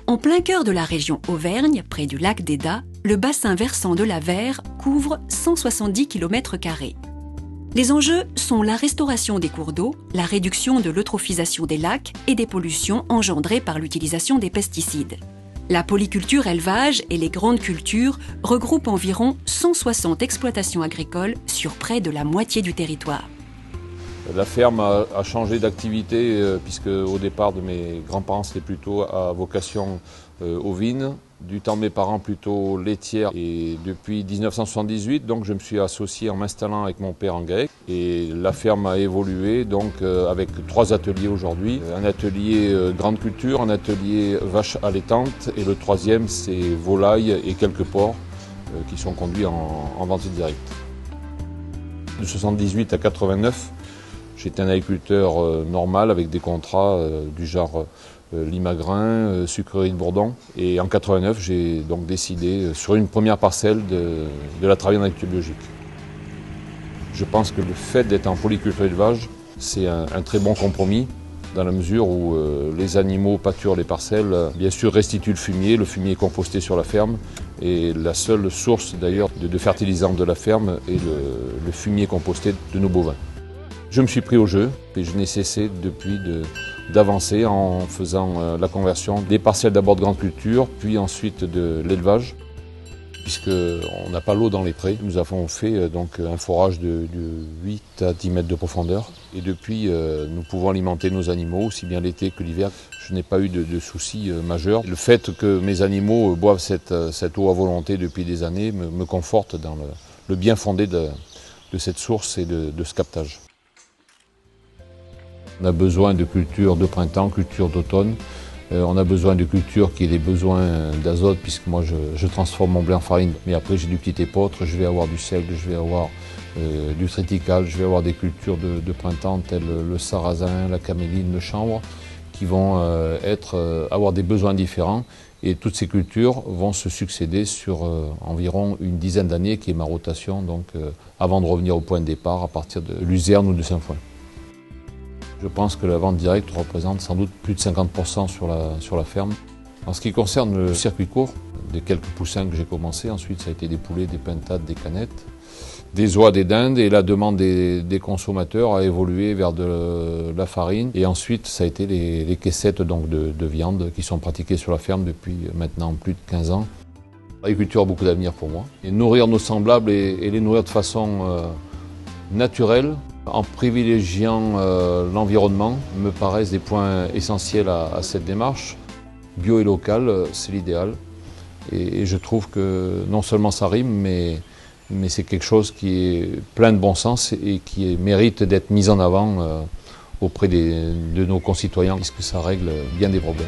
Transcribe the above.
En plein cœur de la région Auvergne, près du lac d'Eda, le bassin versant de la Vère couvre 170 km². Les enjeux sont la restauration des cours d'eau, la réduction de l'eutrophisation des lacs et des pollutions engendrées par l'utilisation des pesticides. La polyculture élevage et les grandes cultures regroupent environ 160 exploitations agricoles sur près de la moitié du territoire. La ferme a changé d'activité puisque au départ de mes grands-parents c'était plutôt à vocation ovine, du temps de mes parents plutôt laitière, et depuis 1978 donc je me suis associé en m'installant avec mon père en GAEC et la ferme a évolué donc avec 3 ateliers aujourd'hui, un atelier grande culture, un atelier vache allaitante et le 3e c'est volailles et quelques porcs qui sont conduits en vente directe. De 78 à 89, j'étais un agriculteur normal avec des contrats du genre Limagrin, sucrerie de Bourdon. Et en 89, j'ai donc décidé sur une première parcelle de la travailler en agriculture biologique. Je pense que le fait d'être en polyculture élevage, c'est un très bon compromis dans la mesure où les animaux pâturent les parcelles, bien sûr restituent le fumier est composté sur la ferme et la seule source d'ailleurs de fertilisant de la ferme est le fumier composté de nos bovins. Je me suis pris au jeu et je n'ai cessé depuis d'avancer en faisant la conversion des parcelles d'abord de grande culture, puis ensuite de l'élevage. Puisqu'on n'a pas l'eau dans les prés, nous avons fait donc un forage de 8 à 10 mètres de profondeur. Et depuis, nous pouvons alimenter nos animaux, aussi bien l'été que l'hiver. Je n'ai pas eu de soucis majeurs. Le fait que mes animaux boivent cette eau à volonté depuis des années me conforte dans le bien fondé de cette source et de ce captage. On a besoin de cultures de printemps, cultures d'automne. On a besoin de cultures qui aient des besoins d'azote, puisque moi je transforme mon blé en farine. Mais après j'ai du petit épeautre, je vais avoir du seigle, je vais avoir du triticale, je vais avoir des cultures de printemps telles le sarrasin, la caméline, le chanvre, qui vont avoir des besoins différents. Et toutes ces cultures vont se succéder sur environ une dizaine d'années, qui est ma rotation, donc avant de revenir au point de départ à partir de Luzerne ou de Saint-Foin. Je pense que la vente directe représente sans doute plus de 50% sur la ferme. En ce qui concerne le circuit court, des quelques poussins que j'ai commencé, ensuite ça a été des poulets, des pintades, des canettes, des oies, des dindes, et la demande des consommateurs a évolué vers de la farine. Et ensuite ça a été les caissettes donc de viande qui sont pratiquées sur la ferme depuis maintenant plus de 15 ans. L'agriculture a beaucoup d'avenir pour moi. Et nourrir nos semblables et les nourrir de façon naturelle, en privilégiant l'environnement, me paraissent des points essentiels à cette démarche. Bio et local, c'est l'idéal. Et je trouve que non seulement ça rime, mais c'est quelque chose qui est plein de bon sens et qui mérite d'être mis en avant auprès de nos concitoyens, puisque ça règle bien des problèmes.